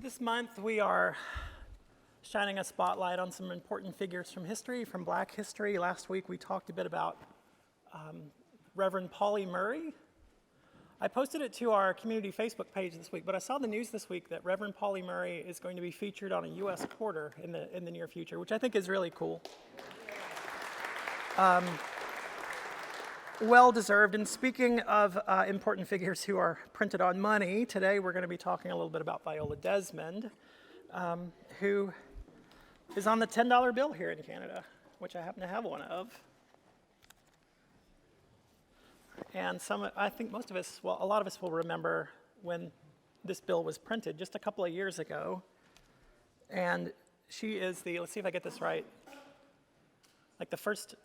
This month we are shining a spotlight on some important figures from history, from Black history. Last week we talked a bit about Reverend Pauli Murray. I posted it to our community Facebook page this week, but I saw the news this week that Reverend Pauli Murray is going to be featured on a U.S. quarter in the near future, which I think is really cool. Well-deserved. And speaking of important figures who are printed on money, today we're going to be talking a little bit about Viola Desmond, who is on the $10 bill here in Canada, which I happen to have one of. And I think most of us, well, a lot of us will remember when this bill was printed just a couple of years ago. And she is let's see if I get this right, like the first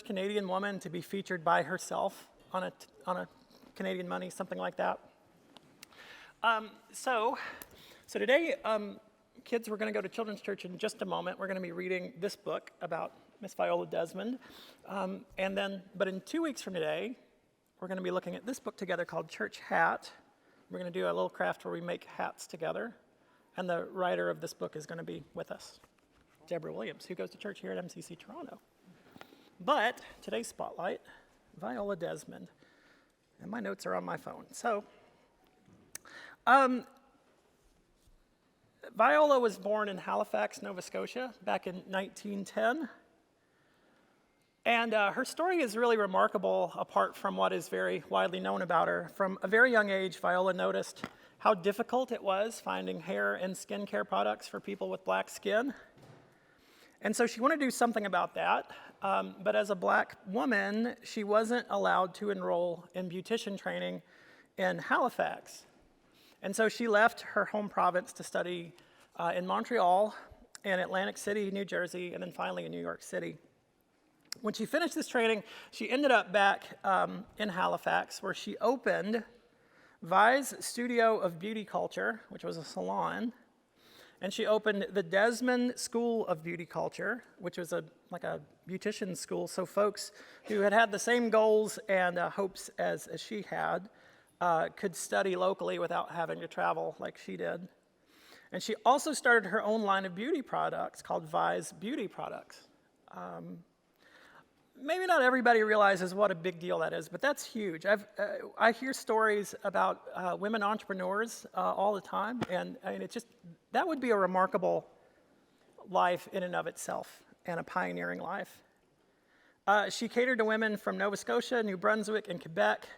Canadian woman to be featured by herself on a Canadian money, something like that. So today, kids, we're going to go to Children's Church in just a moment. We're going to be reading this book about Miss Viola Desmond. But in 2 weeks from today, we're going to be looking at this book together called Church Hat. We're going to do a little craft where we make hats together. And the writer of this book is going to be with us, Deborah Williams, who goes to church here at MCC Toronto. But today's spotlight, Viola Desmond. And my notes are on my phone. So, Viola was born in Halifax, Nova Scotia, back in 1910. And her story is really remarkable apart from what is very widely known about her. From a very young age, Viola noticed how difficult it was finding hair and skincare products for people with black skin. And so she wanted to do something about that. But as a black woman, she wasn't allowed to enroll in beautician training in Halifax. And so she left her home province to study in Montreal, in Atlantic City, New Jersey, and then finally in New York City. When she finished this training, she ended up back in Halifax, where she opened Vi's Studio of Beauty Culture, which was a salon. And she opened the Desmond School of Beauty Culture, which was like a beautician school, so folks who had the same goals and hopes as she had could study locally without having to travel like she did. And she also started her own line of beauty products called Vi's Beauty Products. Maybe not everybody realizes what a big deal that is, but that's huge. I hear stories about women entrepreneurs all the time, and I mean, that would be a remarkable life in and of itself, and a pioneering life. She catered to women from Nova Scotia, New Brunswick, and Quebec.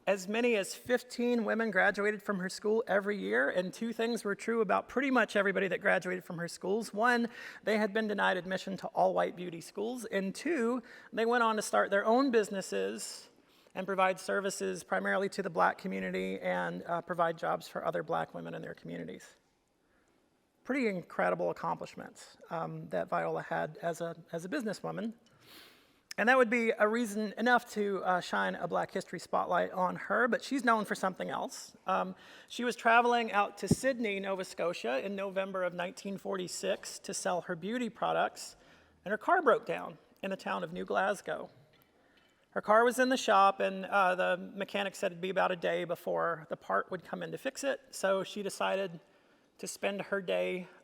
As many as 15 women graduated from her school every year, and two things were true about pretty much everybody that graduated from her schools. One, they had been denied admission to all-white beauty schools, and two, they went on to start their own businesses and provide services primarily to the black community and provide jobs for other black women in their communities. Pretty incredible accomplishments that Viola had as a businesswoman. And that would be a reason enough to shine a Black History spotlight on her, but she's known for something else. She was traveling out to Sydney, Nova Scotia in November of 1946 to sell her beauty products, and her car broke down in the town of New Glasgow. Her car was in the shop, and the mechanic said it'd be about a day before the part would come in to fix it, so she decided to spend her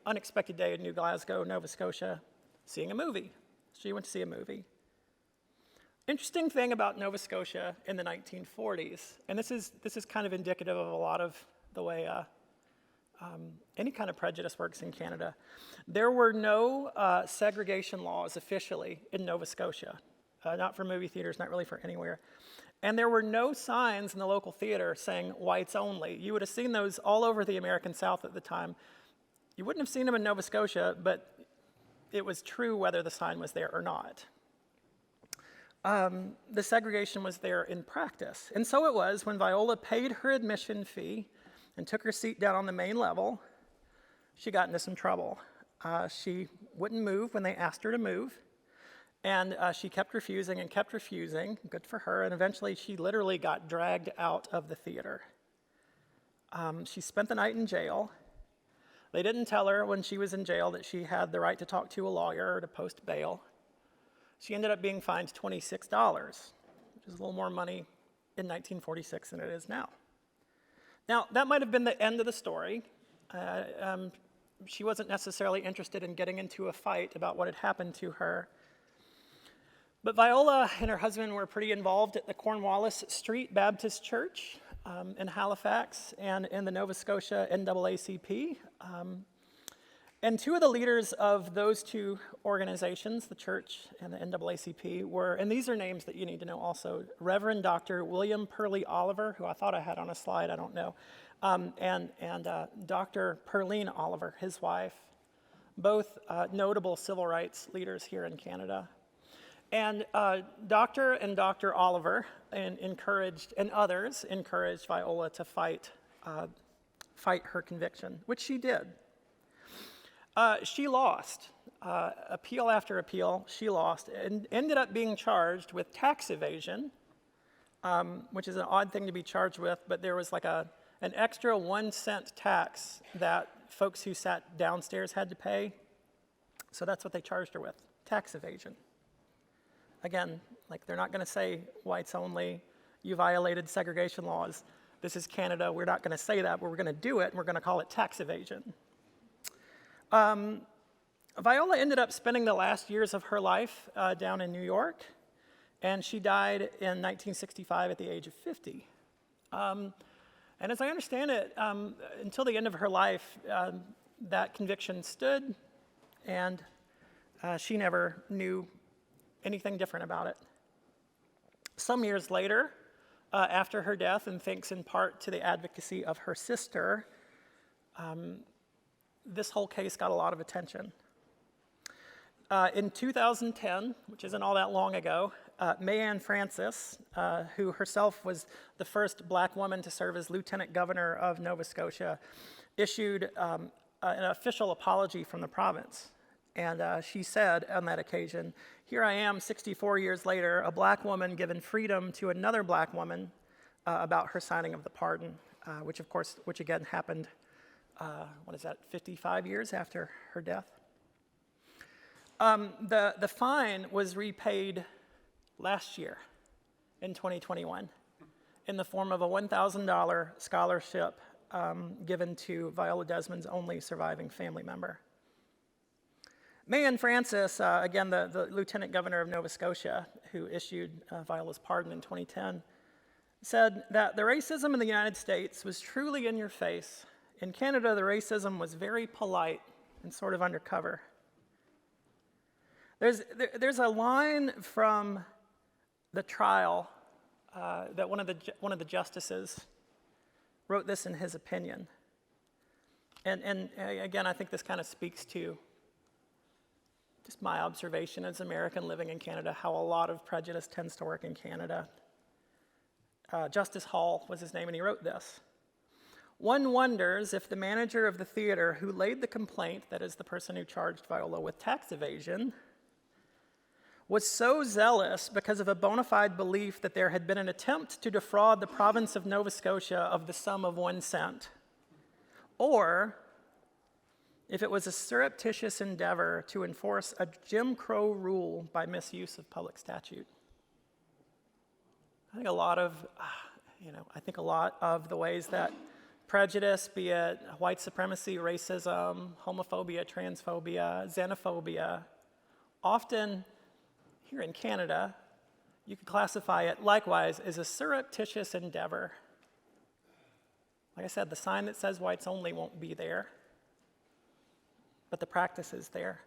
unexpected day in New Glasgow, Nova Scotia, seeing a movie. She went to see a movie. Interesting thing about Nova Scotia in the 1940s, and this is kind of indicative of a lot of the way any kind of prejudice works in Canada. There were no segregation laws officially in Nova Scotia, not for movie theaters, not really for anywhere. And there were no signs in the local theater saying whites only. You would have seen those all over the American South at the time. You wouldn't have seen them in Nova Scotia, but it was true whether the sign was there or not. The segregation was there in practice. And so it was when Viola paid her admission fee and took her seat down on the main level, she got into some trouble. She wouldn't move when they asked her to move, and she kept refusing, good for her, and eventually she literally got dragged out of the theater. She spent the night in jail. They didn't tell her when she was in jail that she had the right to talk to a lawyer or to post bail. She ended up being fined $26, which is a little more money in 1946 than it is now. Now, that might have been the end of the story, She wasn't necessarily interested in getting into a fight about what had happened to her. But Viola and her husband were pretty involved at the Cornwallis Street Baptist Church in Halifax and in the Nova Scotia NAACP. And two of the leaders of those two organizations, the church and the NAACP, were, and these are names that you need to know also, Reverend Dr. William Perley Oliver, who I thought I had on a slide, I don't know, and Dr. Perline Oliver, his wife, both notable civil rights leaders here in Canada. And Dr. Oliver encouraged, and others encouraged Viola to fight her conviction, which she did. She lost. Appeal after appeal, she lost, and ended up being charged with tax evasion, which is an odd thing to be charged with, but there was like an extra 1 cent tax that folks who sat downstairs had to pay. So that's what they charged her with, tax evasion. Again, like they're not going to say whites only, you violated segregation laws. This is Canada, we're not going to say that, but we're going to do it, and we're going to call it tax evasion. Viola ended up spending the last years of her life down in New York, and she died in 1965 at the age of 50. And as I understand it, until the end of her life, that conviction stood, and she never knew anything different about it. Some years later, after her death, and thanks in part to the advocacy of her sister, this whole case got a lot of attention. In 2010, which isn't all that long ago, Mayanne Francis, who herself was the first black woman to serve as lieutenant governor of Nova Scotia, issued an official apology from the province. And she said on that occasion, "Here I am 64 years later, a black woman given freedom to another black woman about her signing of the pardon," which again happened 55 years after her death. The fine was repaid last year in 2021 in the form of a $1,000 scholarship given to Viola Desmond's only surviving family member. Mayanne Francis, again, the lieutenant governor of Nova Scotia, who issued Viola's pardon in 2010, said that the racism in the United States was truly in your face. In Canada, the racism was very polite and sort of undercover. There's a line from the trial that one of the justices wrote this in his opinion. And again, I think this kind of speaks to just my observation as an American living in Canada, how a lot of prejudice tends to work in Canada. Justice Hall was his name, and he wrote this. "One wonders if the manager of the theater who laid the complaint, that is the person who charged Viola with tax evasion, was so zealous because of a bona fide belief that there had been an attempt to defraud the province of Nova Scotia of the sum of 1 cent, or if it was a surreptitious endeavor to enforce a Jim Crow rule by misuse of public statute." I think a lot of the ways that prejudice, be it white supremacy, racism, homophobia, transphobia, xenophobia, often here in Canada, you could classify it likewise as a surreptitious endeavor. Like I said, the sign that says whites only won't be there, but the practice is there.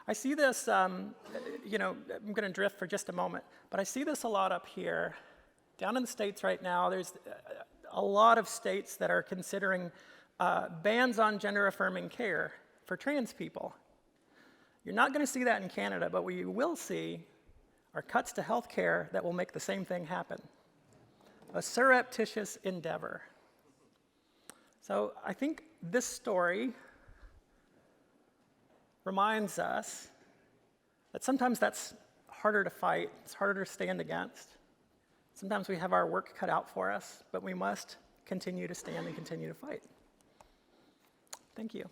I see this, I'm going to drift for just a moment, but I see this a lot up here. Down in the States right now, there's a lot of states that are considering bans on gender-affirming care for trans people. You're not going to see that in Canada, but what you will see are cuts to health care that will make the same thing happen. A surreptitious endeavor. So I think this story reminds us that sometimes that's harder to fight, it's harder to stand against. Sometimes we have our work cut out for us, but we must continue to stand and continue to fight. Thank you.